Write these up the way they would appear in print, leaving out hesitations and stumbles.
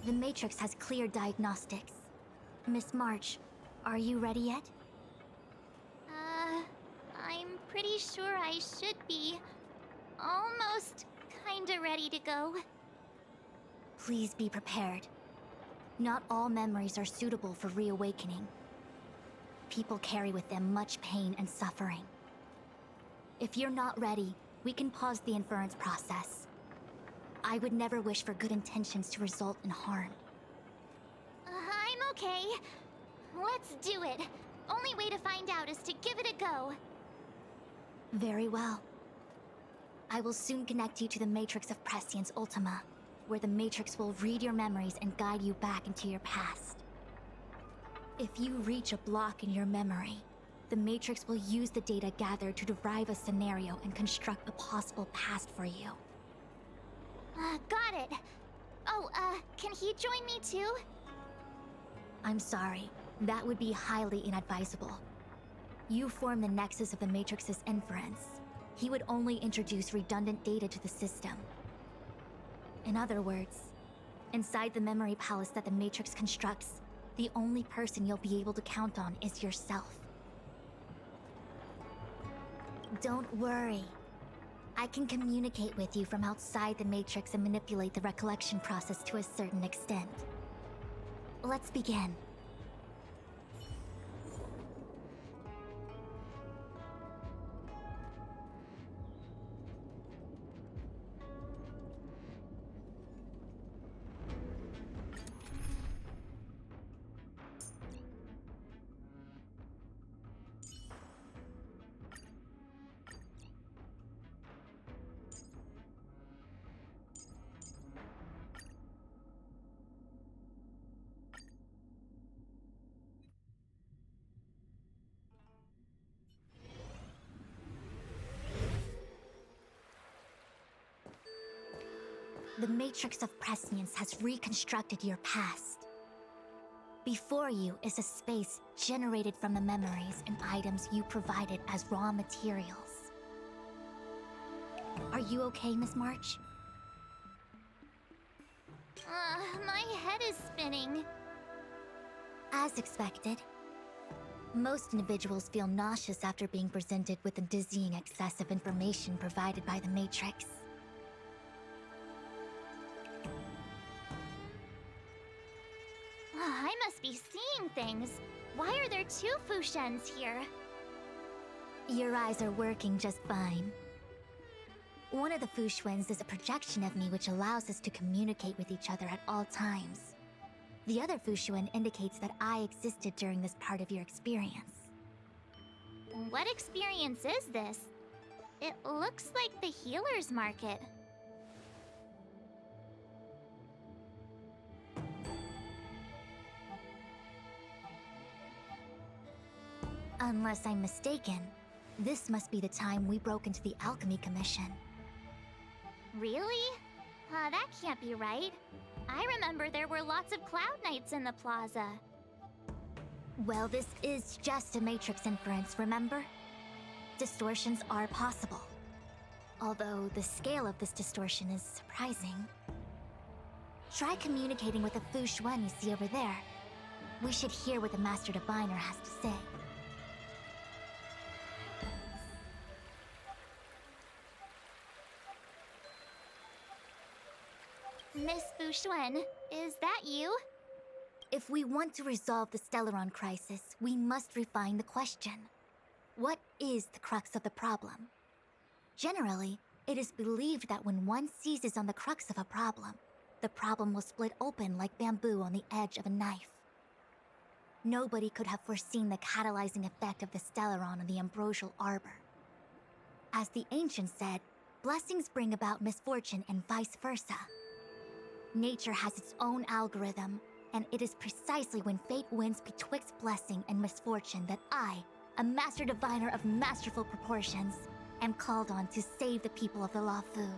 The Matrix has clear diagnostics. Miss March, are you ready yet? I'm pretty sure I should be. Almost kinda ready to go. Please be prepared. Not all memories are suitable for reawakening. People carry with them much pain and suffering. If you're not ready, we can pause the inference process. I would never wish for good intentions to result in harm. I'm okay. Let's do it. Only way to find out is to give it a go. Very well. I will soon connect you to the Matrix of Prescience Ultima, where the Matrix will read your memories and guide you back into your past. If you reach a block in your memory, the Matrix will use the data gathered to derive a scenario and construct a possible past for you. Got it. Oh, can he join me too? I'm sorry, that would be highly inadvisable. You form the nexus of the Matrix's inference. He would only introduce redundant data to the system. In other words, inside the memory palace that the Matrix constructs, the only person you'll be able to count on is yourself. Don't worry. I can communicate with you from outside the Matrix and manipulate the recollection process to a certain extent. Let's begin. The Matrix of Prescience has reconstructed your past. Before you is a space generated from the memories and items you provided as raw materials. Are you okay, Miss March? My head is spinning. As expected. Most individuals feel nauseous after being presented with the dizzying excess of information provided by the Matrix. I must be seeing things. Why are there two Fushens here? Your eyes are working just fine. One of the Fushwens is a projection of me which allows us to communicate with each other at all times. The other Fushuen indicates that I existed during this part of your experience. What experience is this? It looks like the healer's market. Unless I'm mistaken, this must be the time we broke into the Alchemy Commission. Really? That can't be right. I remember there were lots of Cloud Knights in the plaza. Well, this is just a Matrix inference, remember? Distortions are possible. Although the scale of this distortion is surprising. Try communicating with the Fushuen you see over there. We should hear what the Master Diviner has to say. Miss Fushuen, is that you? If we want to resolve the Stellaron crisis, we must refine the question. What is the crux of the problem? Generally, it is believed that when one seizes on the crux of a problem, the problem will split open like bamboo on the edge of a knife. Nobody could have foreseen the catalyzing effect of the Stellaron on the Ambrosial Arbor. As the ancients said, blessings bring about misfortune and vice versa. Nature has its own algorithm, and it is precisely when fate wins betwixt blessing and misfortune that I, a Master Diviner of masterful proportions, am called on to save the people of the Luofu.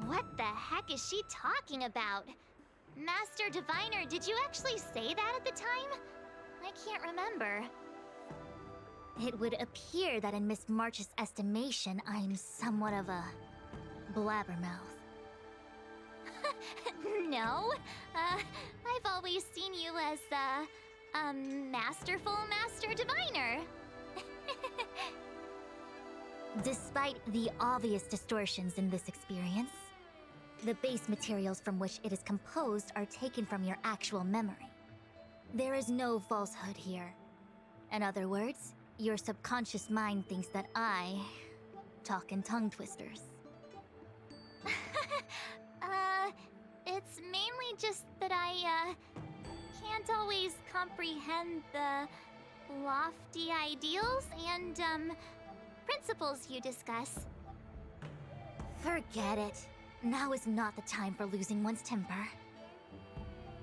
What the heck is she talking about? Master Diviner, did you actually say that at the time? I can't remember. It would appear that in Miss March's estimation, I'm somewhat of a blabbermouth. No. I've always seen you as, masterful Master Diviner. Despite the obvious distortions in this experience, the base materials from which it is composed are taken from your actual memory. There is no falsehood here. In other words, your subconscious mind thinks that I talk in tongue twisters. It's mainly just that I, can't always comprehend the lofty ideals and, principles you discuss. Forget it. Now is not the time for losing one's temper.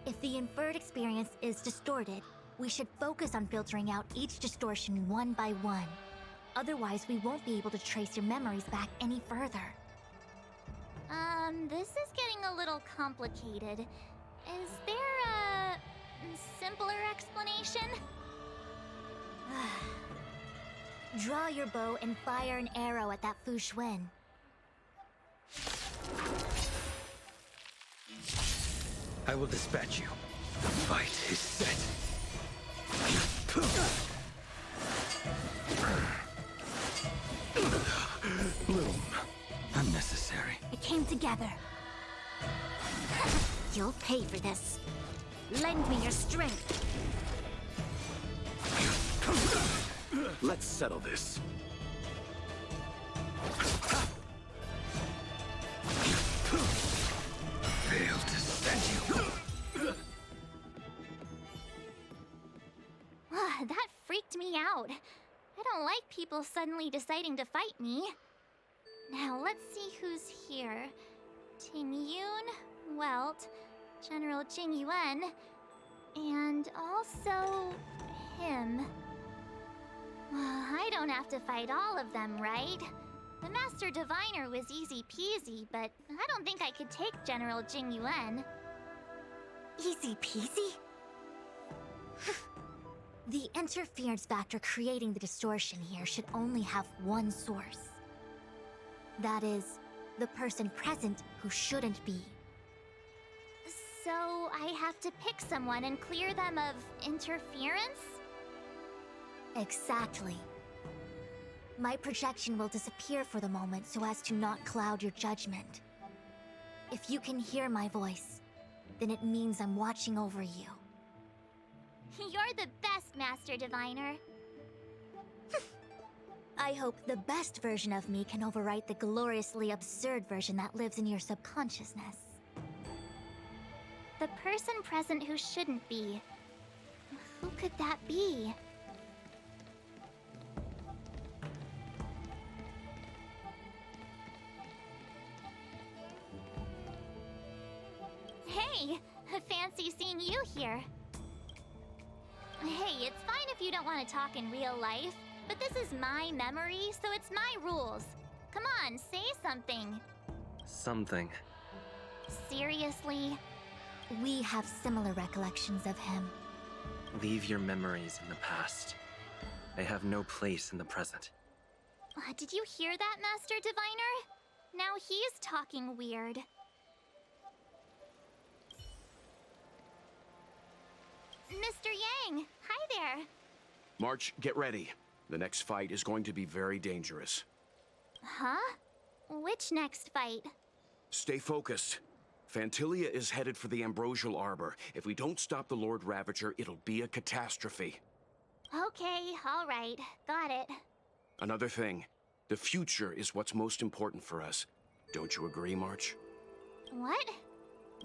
If the inferred experience is distorted, we should focus on filtering out each distortion one by one. Otherwise, we won't be able to trace your memories back any further. This is getting a little complicated. Is there a simpler explanation? Draw your bow and fire an arrow at that Fu Xuan. I will dispatch you. The fight is set. Bloom. Unnecessary. It came together. You'll pay for this. Lend me your strength. Let's settle this. Failed to send you. That freaked me out. I don't like people suddenly deciding to fight me. Now, let's see who's here. Ting Yun, Welt, General Jing Yuan, and also him. I don't have to fight all of them, right? The Master Diviner was easy peasy, but I don't think I could take General Jing Yuan. Easy peasy? The interference factor creating the distortion here should only have one source. That is, the person present who shouldn't be. So I have to pick someone and clear them of interference? Exactly. My projection will disappear for the moment so as to not cloud your judgment. If you can hear my voice, then it means I'm watching over you. You're the best, Master Diviner. I hope the best version of me can overwrite the gloriously absurd version that lives in your subconsciousness. The person present who shouldn't be. Who could that be? Hey! Fancy seeing you here. Hey, it's fine if you don't want to talk in real life, but this is my memory, so it's my rules. Come on, say something. Something. Seriously? We have similar recollections of him. Leave your memories in the past. They have no place in the present. Did you hear that, Master Diviner? Now he's talking weird. Mr. Yang, hi there. March, get ready. The next fight is going to be very dangerous. Huh? Which next fight? Stay focused. Phantilia is headed for the Ambrosial Arbor. If we don't stop the Lord Ravager, it'll be a catastrophe. Okay, all right. Got it. Another thing, the future is what's most important for us. Don't you agree, March? What?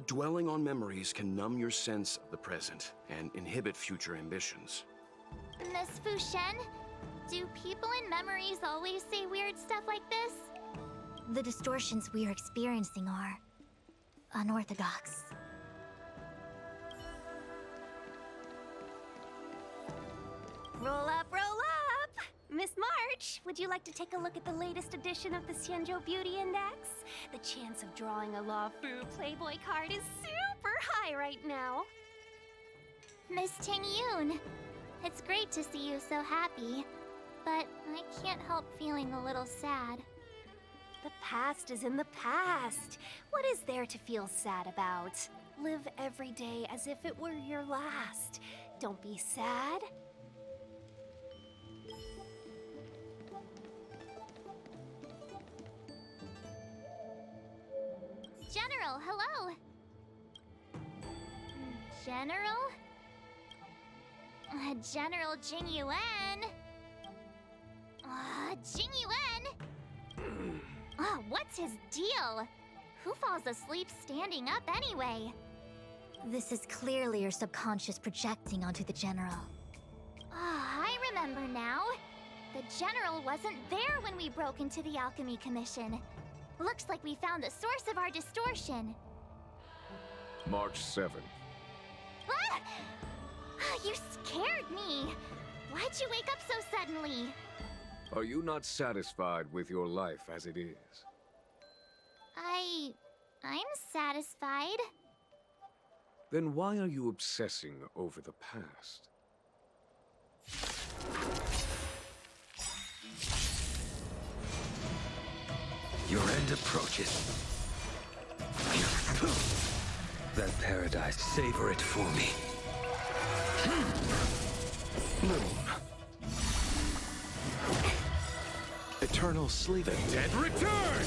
Dwelling on memories can numb your sense of the present and inhibit future ambitions. Miss Fu Shen, do people in memories always say weird stuff like this? The distortions we are experiencing are unorthodox. Roll up, roll up! Miss March, would you like to take a look at the latest edition of the Xianzhou Beauty Index? The chance of drawing a Luofu Playboy card is super high right now. Miss Ting Yun, it's great to see you so happy, but I can't help feeling a little sad. The past is in the past. What is there to feel sad about? Live every day as if it were your last. Don't be sad. General, hello! General? General Jing Yuan? Jing Yuan? What's his deal? Who falls asleep standing up anyway? This is clearly your subconscious projecting onto the General. I remember now. The General wasn't there when we broke into the Alchemy Commission. Looks like we found the source of our distortion. March 7th. Ah! You scared me! Why'd you wake up so suddenly? Are you not satisfied with your life as it is? I'm satisfied. Then why are you obsessing over the past? Your end approaches. That paradise, savor it for me. Moon. Eternal sleep. The dead return!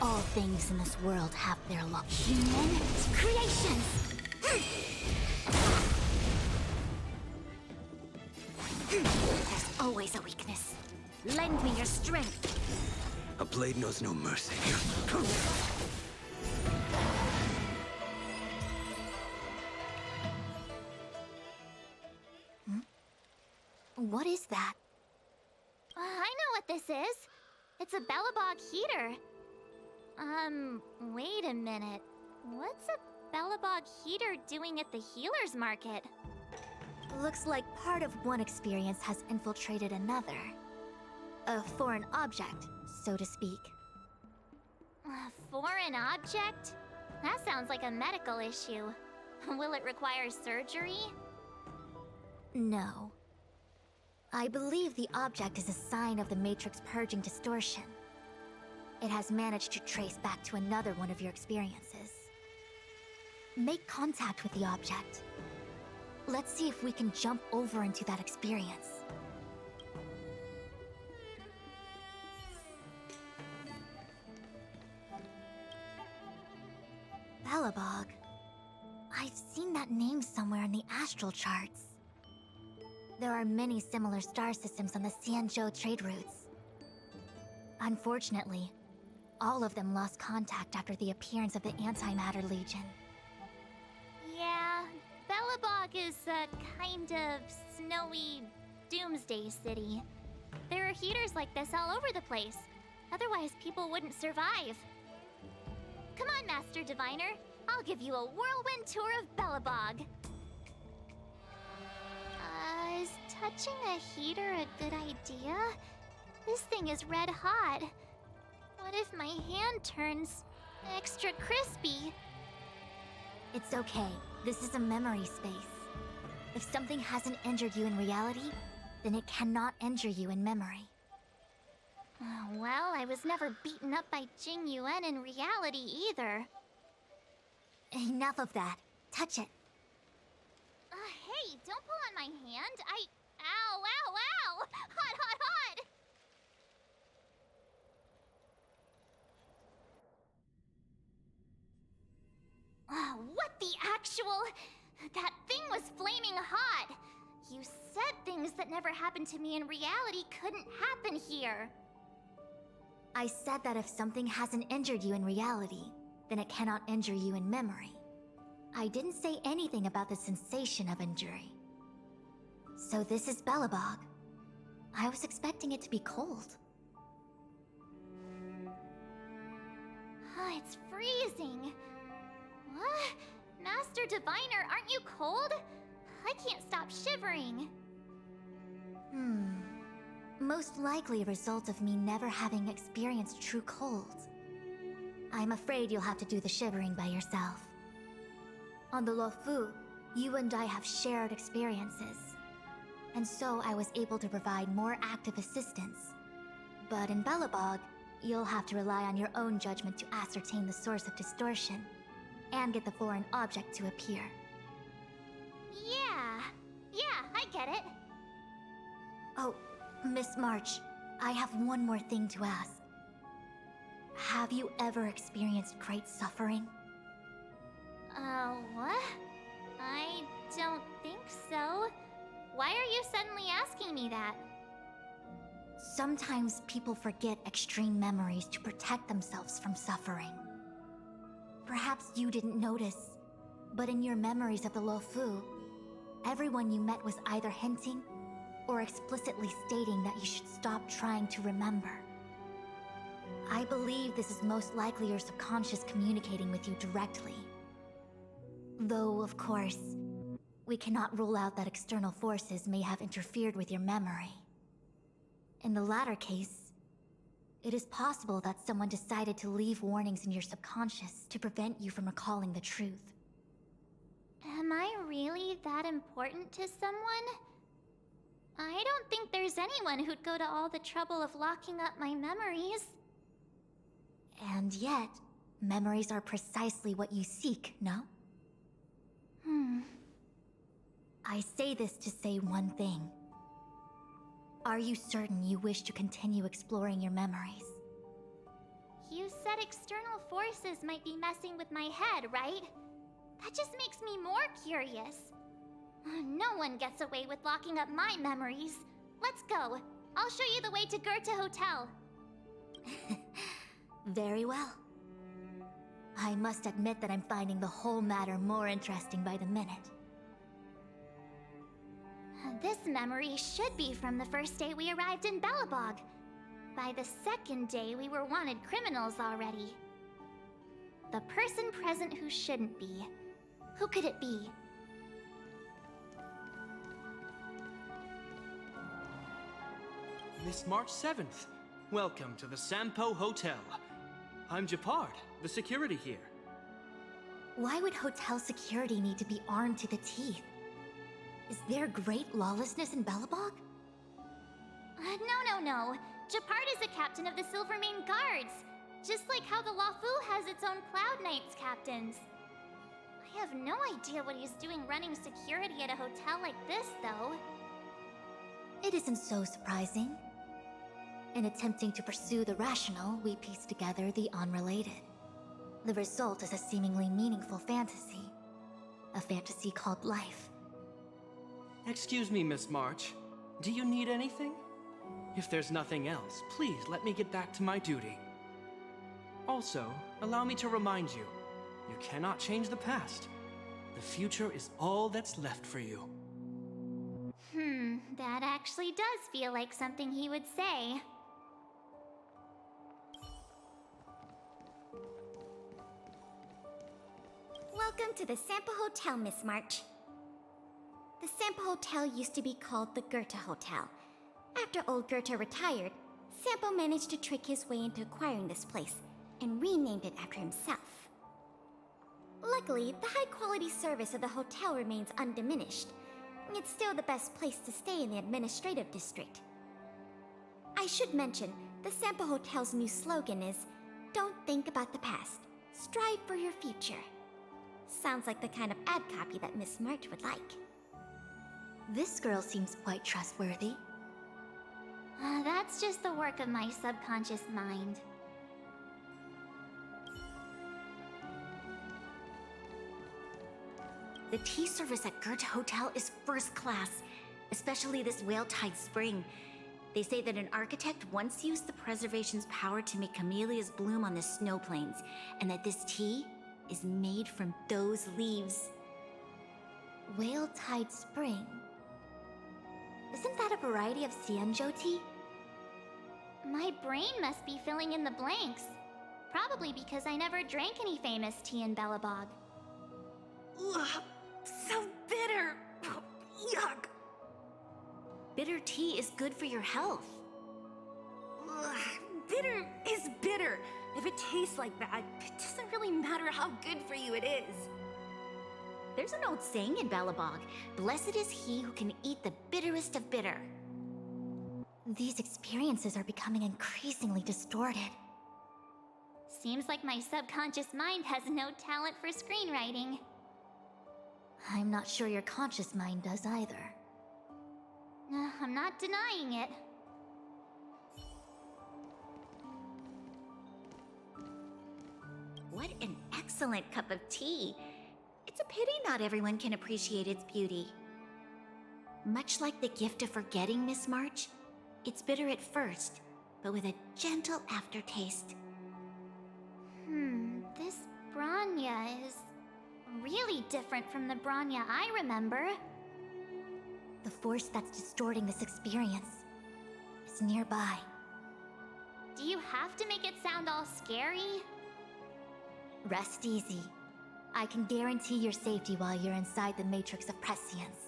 All things in this world have their luck. Human creations! There's always a weakness. Lend me your strength. A blade knows no mercy. What is that? I know what this is. It's a Belobog heater. Wait a minute. What's a Belobog heater doing at the healer's market? Looks like part of one experience has infiltrated another. A foreign object, so to speak. A foreign object? That sounds like a medical issue. Will it require surgery? No. I believe the object is a sign of the Matrix purging distortion. It has managed to trace back to another one of your experiences. Make contact with the object. Let's see if we can jump over into that experience. Belobog. I've seen that name somewhere in the astral charts. There are many similar star systems on the Xianzhou trade routes. Unfortunately, all of them lost contact after the appearance of the Antimatter Legion. Yeah, Belobog is a kind of snowy doomsday city. There are heaters like this all over the place. Otherwise, people wouldn't survive. Come on, Master Diviner. I'll give you a whirlwind tour of Belobog. Is touching a heater a good idea? This thing is red hot. What if my hand turns extra crispy? It's okay. This is a memory space. If something hasn't injured you in reality, then it cannot injure you in memory. Well, I was never beaten up by Jing Yuan in reality either. Enough of that. Touch it. Hey, don't pull on my hand. Ow, ow, ow! Hot, hot, hot! What the actual... That thing was flaming hot! You said things that never happened to me in reality couldn't happen here. I said that if something hasn't injured you in reality, then it cannot injure you in memory. I didn't say anything about the sensation of injury. So this is Belobog. I was expecting it to be cold. It's freezing. What? Master Diviner, aren't you cold? I can't stop shivering. Most likely a result of me never having experienced true cold. I'm afraid you'll have to do the shivering by yourself. On the Luofu, you and I have shared experiences. And so I was able to provide more active assistance. But in Belobog, you'll have to rely on your own judgment to ascertain the source of distortion, and get the foreign object to appear. Yeah, I get it. Oh, Miss March, I have one more thing to ask. Have you ever experienced great suffering? What? I don't think so. Why are you suddenly asking me that? Sometimes people forget extreme memories to protect themselves from suffering. Perhaps you didn't notice, but in your memories of the Luofu, everyone you met was either hinting or explicitly stating that you should stop trying to remember. I believe this is most likely your subconscious communicating with you directly. Though, of course, we cannot rule out that external forces may have interfered with your memory. In the latter case, it is possible that someone decided to leave warnings in your subconscious to prevent you from recalling the truth. Am I really that important to someone? I don't think there's anyone who'd go to all the trouble of locking up my memories. And yet, memories are precisely what you seek, no? I say this to say one thing. Are you certain you wish to continue exploring your memories? You said external forces might be messing with my head, right? That just makes me more curious. No one gets away with locking up my memories. Let's go. I'll show you the way to Goethe Hotel. Very well. I must admit that I'm finding the whole matter more interesting by the minute. This memory should be from the first day we arrived in Belobog. By the second day, we were wanted criminals already. The person present who shouldn't be. Who could it be? Miss March 7th. Welcome to the Sampo Hotel. I'm Japard, the security here. Why would hotel security need to be armed to the teeth? Is there great lawlessness in Belobog? No. Japard is a captain of the Silvermane Guards. Just like how the Luofu has its own Cloud Knights captains. I have no idea what he's doing running security at a hotel like this, though. It isn't so surprising. In attempting to pursue the rational, we piece together the unrelated. The result is a seemingly meaningful fantasy. A fantasy called life. Excuse me, Miss March. Do you need anything? If there's nothing else, please let me get back to my duty. Also, allow me to remind you, you cannot change the past. The future is all that's left for you. That actually does feel like something he would say. Welcome to the Sampo Hotel, Miss March. The Sampo Hotel used to be called the Goethe Hotel. After old Goethe retired, Sampo managed to trick his way into acquiring this place and renamed it after himself. Luckily, the high-quality service of the hotel remains undiminished. It's still the best place to stay in the administrative district. I should mention, the Sampo Hotel's new slogan is, "Don't think about the past, strive for your future." Sounds like the kind of ad copy that Miss March would like. This girl seems quite trustworthy. That's just the work of my subconscious mind. The tea service at Goethe Hotel is first class, especially this Whale-Tide Spring. They say that an architect once used the preservation's power to make camellias bloom on the snow plains, and that this tea is made from those leaves. Whale-Tide Spring. Isn't that a variety of Xianzhou tea? My brain must be filling in the blanks. Probably because I never drank any famous tea in Belobog. Ugh, so bitter! Yuck! Bitter tea is good for your health. Ugh, bitter is bitter. If it tastes like that, it doesn't really matter how good for you it is. There's an old saying in Belobog, blessed is he who can eat the bitterest of bitter. These experiences are becoming increasingly distorted. Seems like my subconscious mind has no talent for screenwriting. I'm not sure your conscious mind does either. I'm not denying it. What an excellent cup of tea. It's a pity not everyone can appreciate its beauty. Much like the gift of forgetting, Miss March, it's bitter at first, but with a gentle aftertaste. This Bronya is really different from the Bronya I remember. The force that's distorting this experience is nearby. Do you have to make it sound all scary? Rest easy. I can guarantee your safety while you're inside the Matrix of Prescience.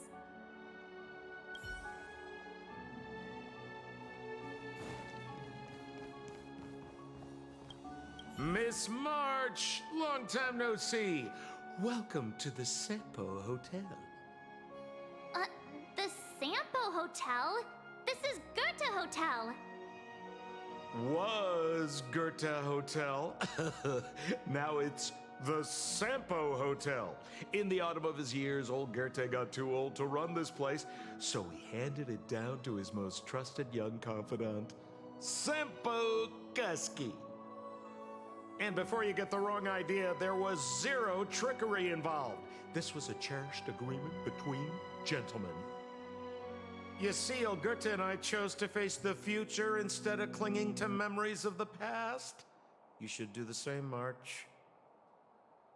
Miss March! Long time no see. Welcome to the Seppo Hotel. The Sampo Hotel? This is Goethe Hotel. Was Goethe Hotel. Now it's the Sampo Hotel. In the autumn of his years, old Goethe got too old to run this place, so he handed it down to his most trusted young confidant, Sampo Kuski. And before you get the wrong idea, there was zero trickery involved. This was a cherished agreement between gentlemen. You see, old Goethe and I chose to face the future instead of clinging to memories of the past. You should do the same, March.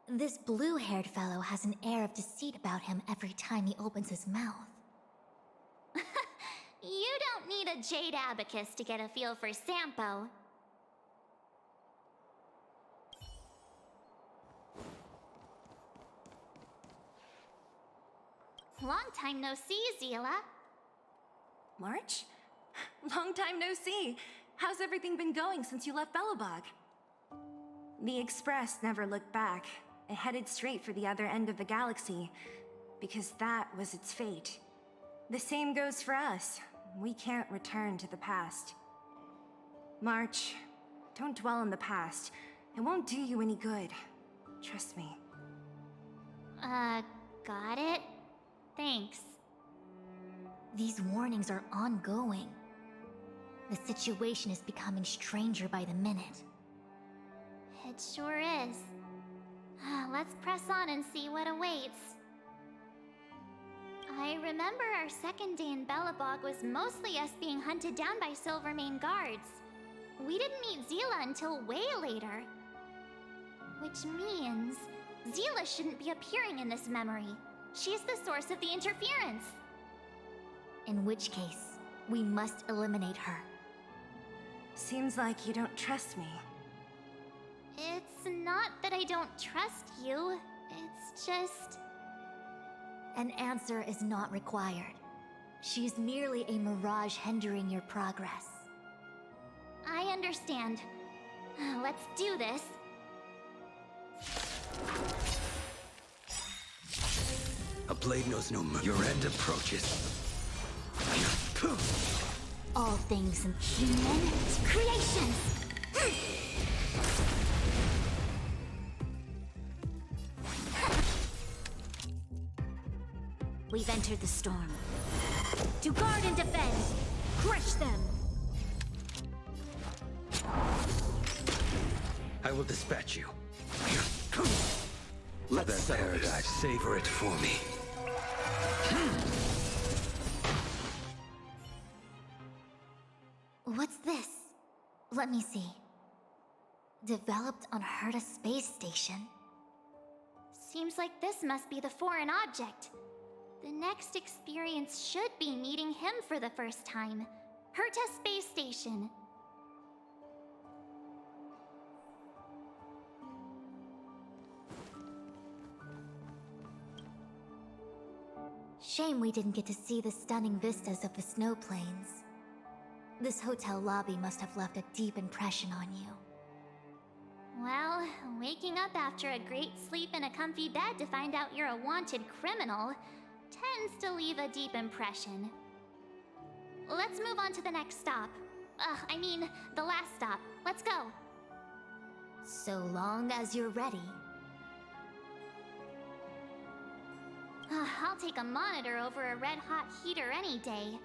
This blue-haired fellow has an air of deceit about him every time he opens his mouth. You don't need a jade abacus to get a feel for Sampo. Long time no see, Zila. March? Long time no see. How's everything been going since you left Belobog? The Express never looked back. It headed straight for the other end of the galaxy, because that was its fate. The same goes for us. We can't return to the past. March, don't dwell on the past. It won't do you any good. Trust me. Got it? Thanks. These warnings are ongoing. The situation is becoming stranger by the minute. It sure is. Let's press on and see what awaits. I remember our second day in Belobog was mostly us being hunted down by Silvermane guards. We didn't meet Zila until way later. Which means Zila shouldn't be appearing in this memory. She's the source of the interference. In which case, we must eliminate her. Seems like you don't trust me. It's not that I don't trust you. It's just... An answer is not required. She's merely a mirage hindering your progress. I understand. Let's do this. A blade knows no mercy. Your end approaches. All things in human creations! We've entered the storm. To guard and defend! Crush them! I will dispatch you. Let that paradise savor it for me. What's this? Let me see. Developed on Herta Space Station. Seems like this must be the foreign object. The next experience should be meeting him for the first time. Herta Space Station. Shame we didn't get to see the stunning vistas of the snow plains. This hotel lobby must have left a deep impression on you. Well, waking up after a great sleep in a comfy bed to find out you're a wanted criminal tends to leave a deep impression. Let's move on to the next stop. I mean, the last stop. Let's go. So long as you're ready. I'll take a monitor over a red-hot heater any day.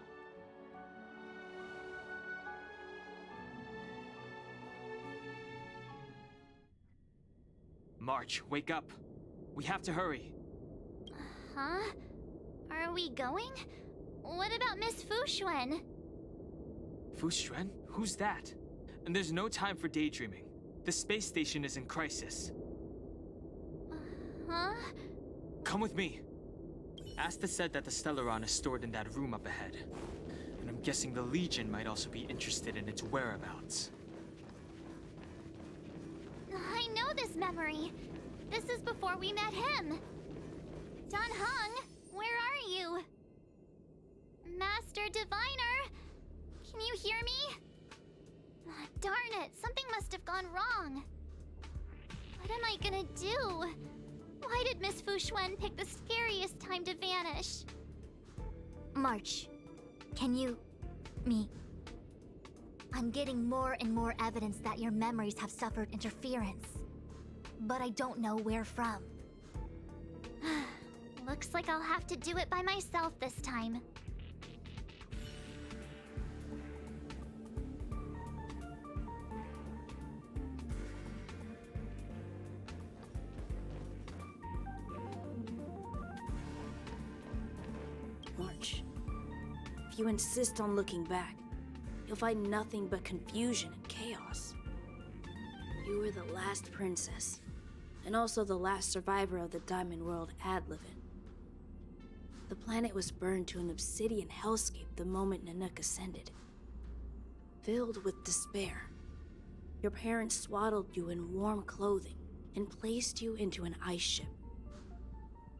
March, wake up. We have to hurry. Huh? Are we going? What about Miss Fuxuan? Fu Xuan? Who's that? And there's no time for daydreaming. The space station is in crisis. Huh? Come with me. Asta said that the Stellaron is stored in that room up ahead. And I'm guessing the Legion might also be interested in its whereabouts. I know this memory. This is before we met him. Dan Heng, where are you? Master Diviner, can you hear me? Darn it, something must have gone wrong. What am I gonna do? Why did Miss Fuxuan pick the scariest time to vanish? March, can you... me... I'm getting more and more evidence that your memories have suffered interference. But I don't know where from. Looks like I'll have to do it by myself this time. March, if you insist on looking back, you'll find nothing but confusion and chaos. You were the last princess, and also the last survivor of the Diamond World Adlevin. The planet was burned to an obsidian hellscape the moment Nanook ascended. Filled with despair, your parents swaddled you in warm clothing and placed you into an ice ship.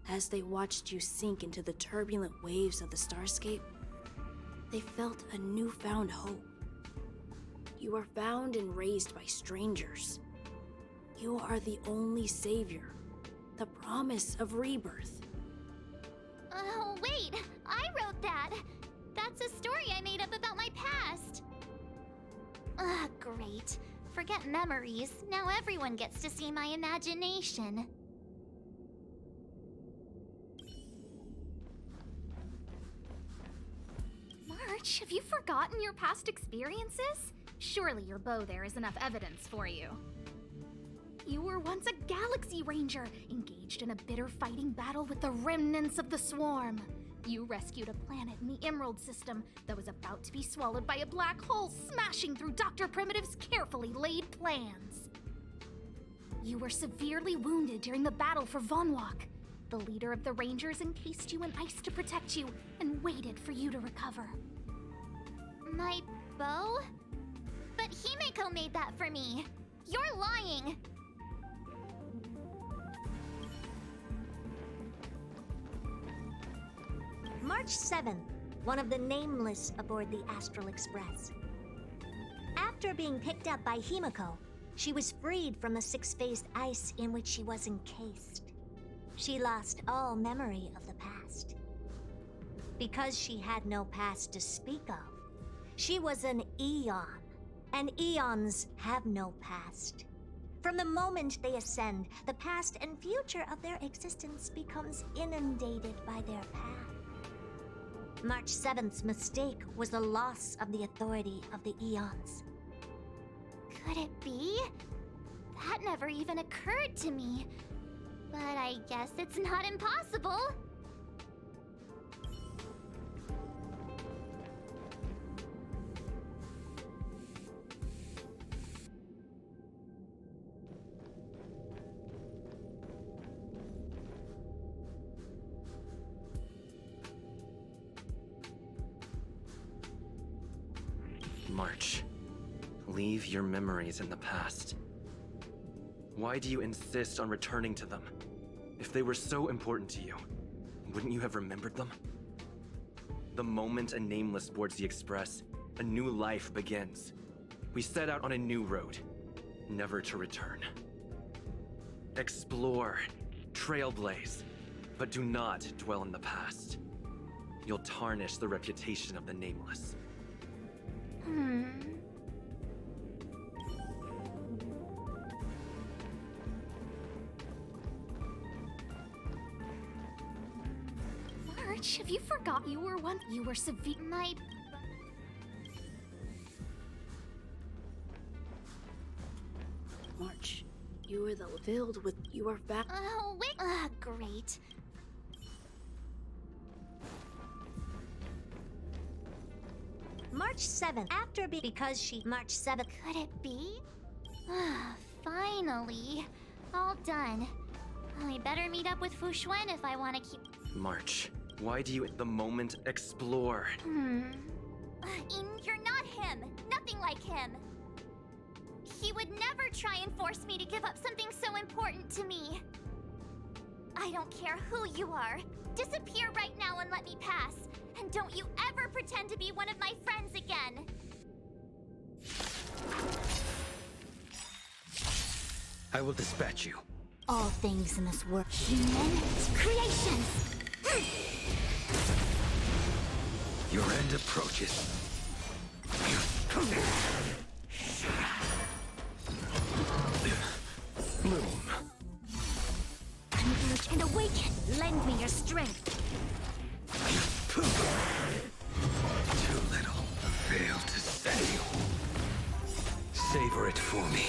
As they watched you sink into the turbulent waves of the starscape, they felt a newfound hope. You were found and raised by strangers. You are the only savior, the promise of rebirth. Oh, wait! I wrote that! That's a story I made up about my past! Great. Forget memories. Now everyone gets to see my imagination. March, have you forgotten your past experiences? Surely your bow there is enough evidence for you. You were once a Galaxy Ranger, engaged in a bitter fighting battle with the remnants of the Swarm. You rescued a planet in the Emerald System that was about to be swallowed by a black hole, smashing through Dr. Primitive's carefully laid plans. You were severely wounded during the battle for Vonwalk. The leader of the Rangers encased you in ice to protect you and waited for you to recover. My bow? But Himeko made that for me. You're lying! March 7th, one of the Nameless aboard the Astral Express. After being picked up by Himeko, she was freed from the six-phased ice in which she was encased. She lost all memory of the past. Because she had no past to speak of, she was an Eon, and Eons have no past. From the moment they ascend, the past and future of their existence becomes inundated by their path. March 7th's mistake was the loss of the authority of the Eons. Could it be? That never even occurred to me. But I guess it's not impossible. March, leave your memories in the past. Why do you insist on returning to them? If they were so important to you, wouldn't you have remembered them? The moment a Nameless boards the Express, a new life begins. We set out on a new road, never to return. explore, trailblaze, but do not dwell in the past. You'll tarnish the reputation of the Nameless. March, have you forgot you were once severe? March, you were filled with. You are back. Oh, wait. Great. March 7th, because she March 7th. Could it be? Finally. All done. I better meet up with Fu Xuan if I want to keep... March, why do you at the moment explore? You're not him. Nothing like him. He would never try and force me to give up something so important to me. I don't care who you are. Disappear right now and let me pass. And don't you ever pretend to be one of my friends again. I will dispatch you. All things in this world. Human creations! Your end approaches. Bloom. Converge and awaken! Lend me your strength! Too little. Fail to send you. Savor it for me.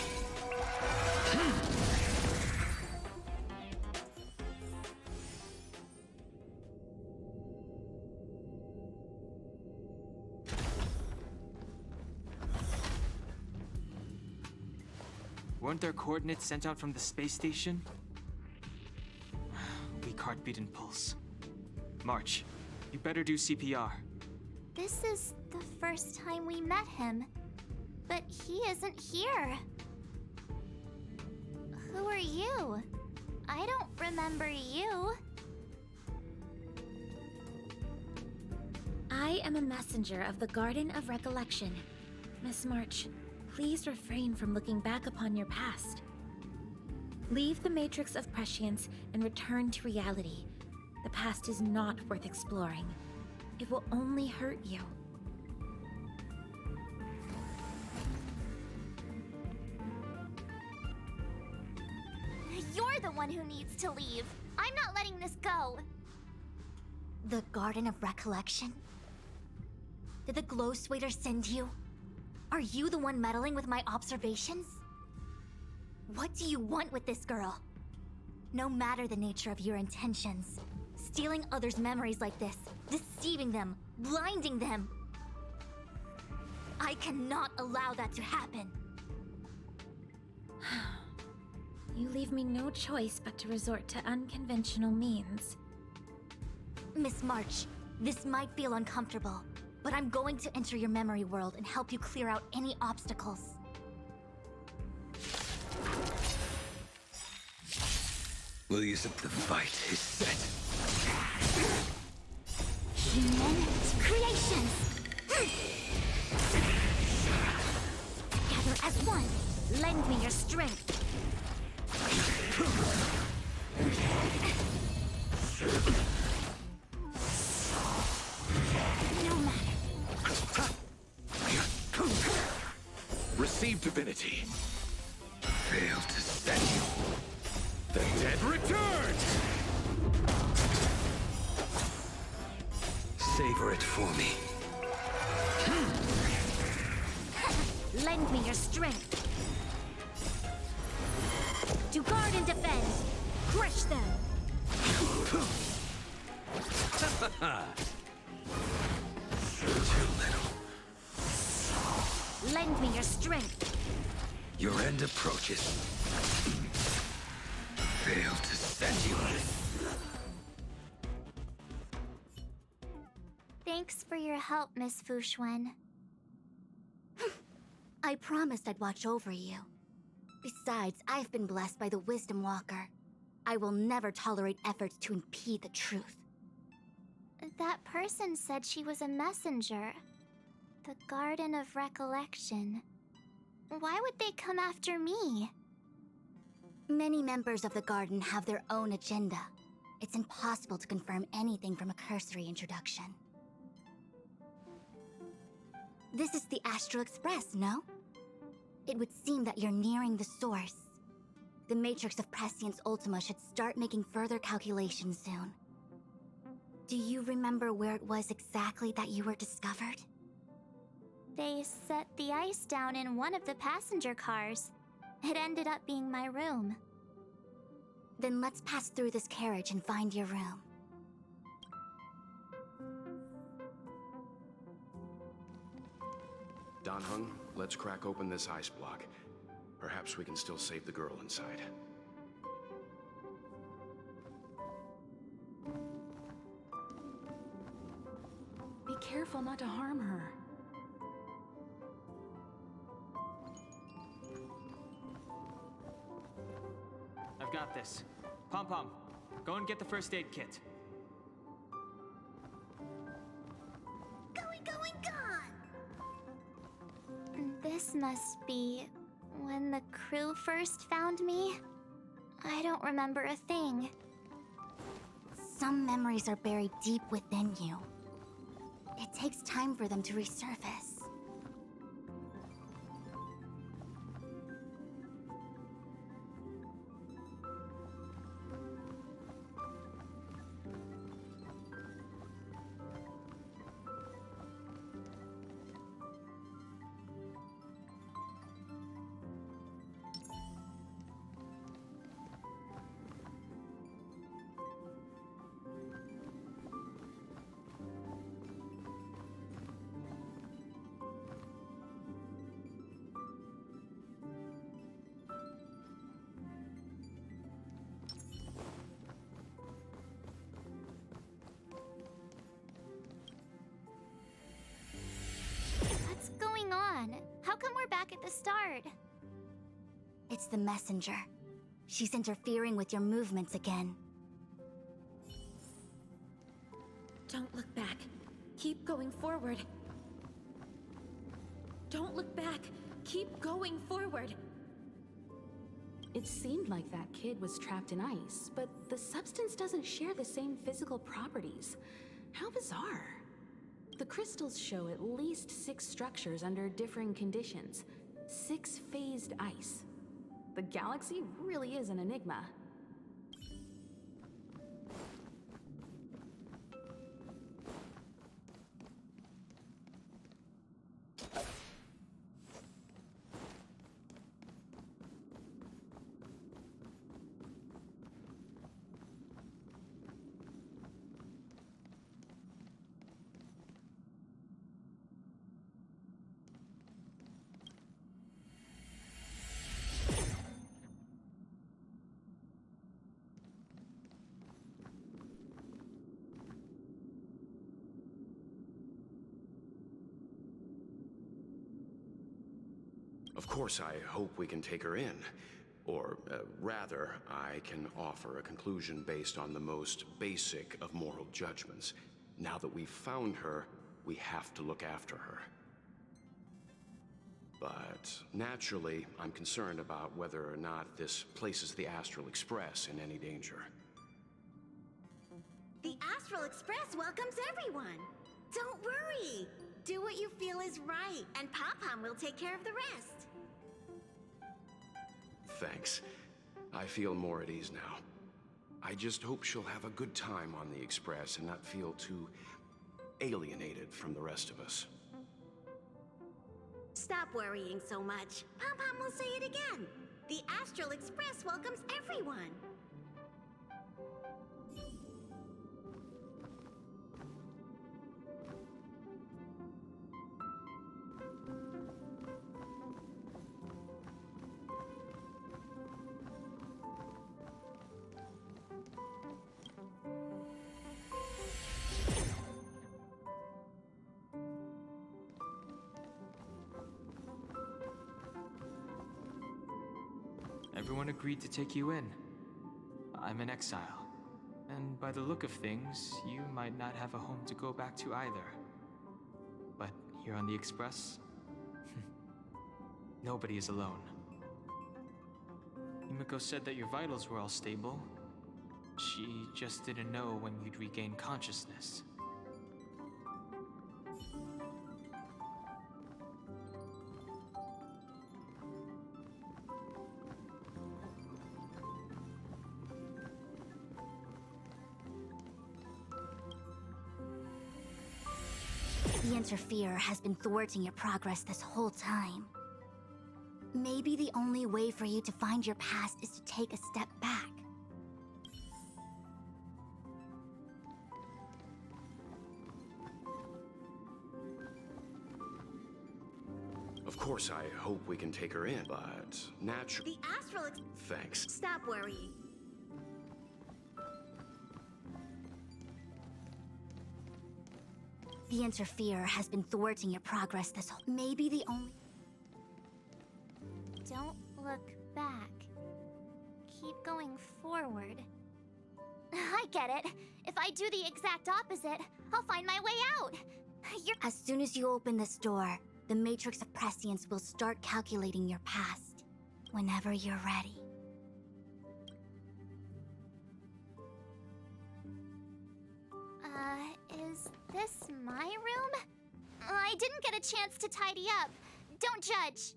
Weren't there coordinates sent out from the space station? Weak heartbeat and pulse. March, you better do CPR. This is the first time we met him. But he isn't here. Who are you? I don't remember you. I am a messenger of the Garden of Recollection. Miss March, please refrain from looking back upon your past. Leave the matrix of prescience and return to reality. The past is not worth exploring. It will only hurt you. You're the one who needs to leave. I'm not letting this go. The Garden of Recollection? Did the Glow Swader send you? Are you the one meddling with my observations? What do you want with this girl? No matter the nature of your intentions, stealing others' memories like this, deceiving them, blinding them. I cannot allow that to happen. You leave me no choice but to resort to unconventional means. Miss March, this might feel uncomfortable, but I'm going to enter your memory world and help you clear out any obstacles. Will you the fight is set. Human creations! Together as one, lend me your strength. No matter. Receive divinity. Fail to send you. The dead returns! Savor it for me. Lend me your strength. To guard and defend. Crush them. Too little. Lend me your strength. Your end approaches. Fail to send you. Thanks for your help, Miss Fu Xuan. I promised I'd watch over you. Besides, I've been blessed by the Wisdom Walker. I will never tolerate efforts to impede the truth. That person said she was a messenger. The Garden of Recollection. Why would they come after me? Many members of the Garden have their own agenda. It's impossible to confirm anything from a cursory introduction. This is the Astral Express, no? It would seem that you're nearing the source. The Matrix of Prescience Ultima should start making further calculations soon. Do you remember where it was exactly that you were discovered? They set the ice down in one of the passenger cars. It ended up being my room. Then let's pass through this carriage and find your room. Dan Heng, let's crack open this ice block. Perhaps we can still save the girl inside. Be careful not to harm her. I've got this. Pom-Pom, go and get the first aid kit. Going, gone! This must be when the crew first found me. I don't remember a thing. Some memories are buried deep within you. It takes time for them to resurface. What's going on? How come we're back at the start? It's the messenger. She's interfering with your movements again. Don't look back. Keep going forward. Don't look back. Keep going forward. It seemed like that kid was trapped in ice, but the substance doesn't share the same physical properties. How bizarre. The crystals show at least 6 structures under differing conditions. 6-phased ice. The galaxy really is an enigma. Of course, I hope we can take her in. Or, rather, I can offer a conclusion based on the most basic of moral judgments. Now that we've found her, we have to look after her. But naturally, I'm concerned about whether or not this places the Astral Express in any danger. The Astral Express welcomes everyone. Don't worry. Do what you feel is right, and Pom-Pom will take care of the rest. Thanks. I feel more at ease now. I just hope she'll have a good time on the Express and not feel too alienated from the rest of us. Stop worrying so much. Pom-Pom will say it again. The Astral Express welcomes everyone. Everyone agreed to take you in. I'm in exile. And by the look of things, you might not have a home to go back to either. But here on the Express, nobody is alone. Himiko said that your vitals were all stable. She just didn't know when you'd regain consciousness. The Interferer has been thwarting your progress this whole time. Maybe the only way for you to find your past is to take a step back. Of course, I hope we can take her in, but naturally. The astral. Thanks. Stop worrying. The Interferer has been thwarting your progress this whole. Maybe the only. Don't look back. Keep going forward. I get it. If I do the exact opposite, I'll find my way out. As soon as you open this door, the Matrix of Prescience will start calculating your past. Whenever you're ready. Is this my room? I didn't get a chance to tidy up. Don't judge.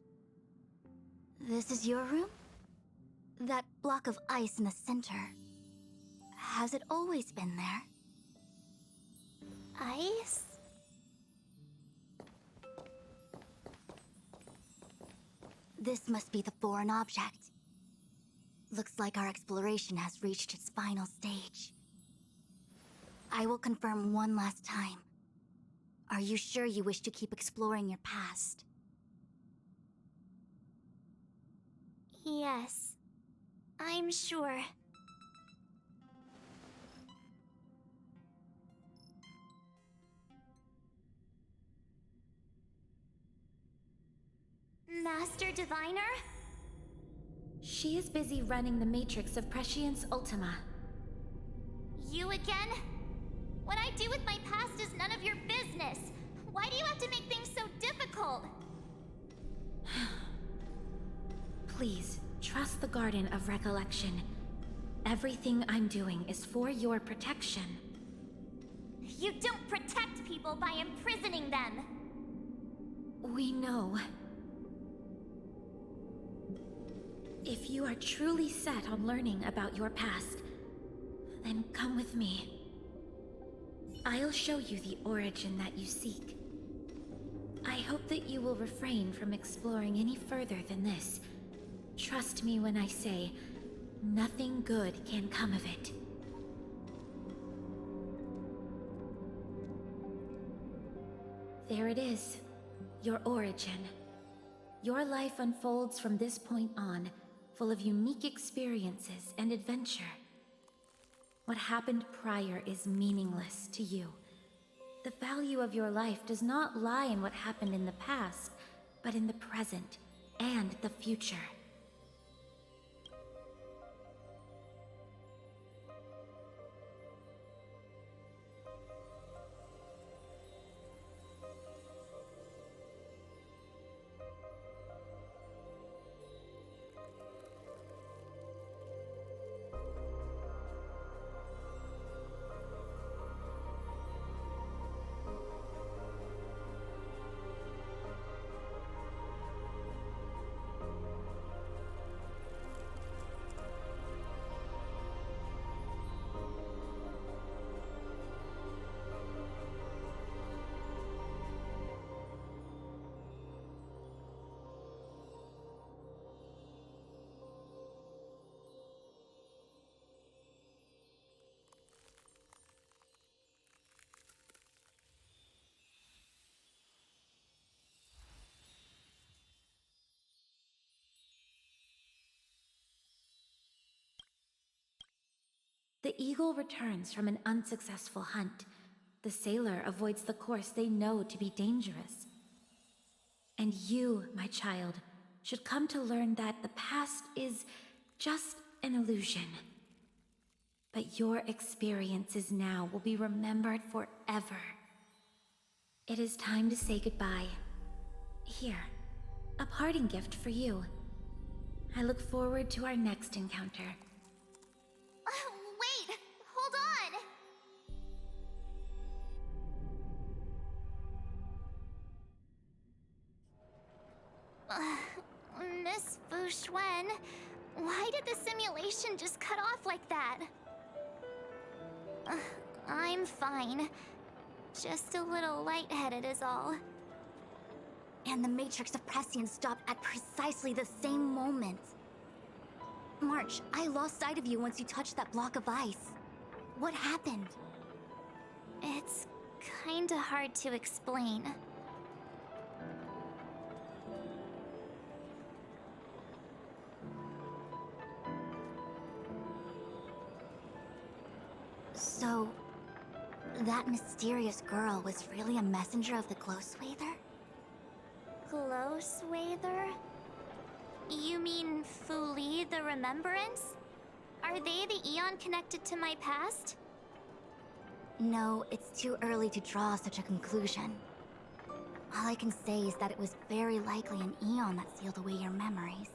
This is your room? That block of ice in the center. Has it always been there? Ice? This must be the foreign object. Looks like our exploration has reached its final stage. I will confirm one last time. Are you sure you wish to keep exploring your past? Yes. I'm sure. Master Diviner? She is busy running the Matrix of Prescience Ultima. You again? What I do with my past is none of your business. Why do you have to make things so difficult? Please, trust the Garden of Recollection. Everything I'm doing is for your protection. You don't protect people by imprisoning them. We know. If you are truly set on learning about your past, then come with me. I'll show you the origin that you seek. I hope that you will refrain from exploring any further than this. Trust me when I say, nothing good can come of it. There it is, your origin. Your life unfolds from this point on, full of unique experiences and adventure. What happened prior is meaningless to you. The value of your life does not lie in what happened in the past, but in the present and the future. The eagle returns from an unsuccessful hunt. The sailor avoids the course they know to be dangerous. And you, my child, should come to learn that the past is just an illusion. But your experiences now will be remembered forever. It is time to say goodbye. Here, a parting gift for you. I look forward to our next encounter. Wait! Hold on! Miss Fu Xuan, why did the simulation just cut off like that? I'm fine. Just a little lightheaded is all. And the Matrix of Prescience stopped at precisely the same moment. March, I lost sight of you once you touched that block of ice. What happened? It's kinda hard to explain. So, that mysterious girl was really a messenger of the Glow Swather? Glow Swather? You mean Fu Li the Remembrance? Are they the Eon connected to my past? No, it's too early to draw such a conclusion. All I can say is that it was very likely an Eon that sealed away your memories.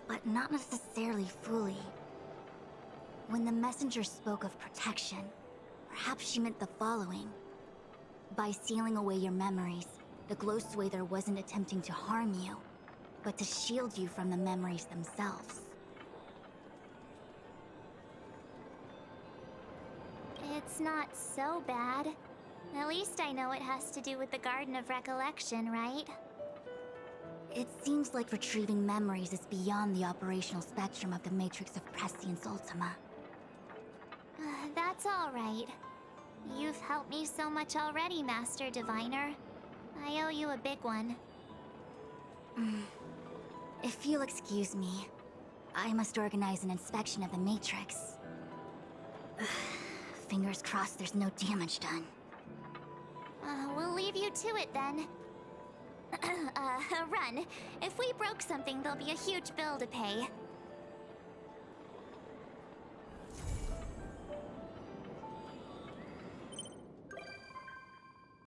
But not necessarily fully. When the messenger spoke of protection, perhaps she meant the following. By sealing away your memories, the Glow Swather wasn't attempting to harm you, but to shield you from the memories themselves. It's not so bad. At least I know it has to do with the Garden of Recollection, right? It seems like retrieving memories is beyond the operational spectrum of the Matrix of Prescience Ultima. That's all right. You've helped me so much already, Master Diviner. I owe you a big one. If you'll excuse me, I must organize an inspection of the Matrix. Fingers crossed there's no damage done. We'll leave you to it then. Run. If we broke something, there'll be a huge bill to pay.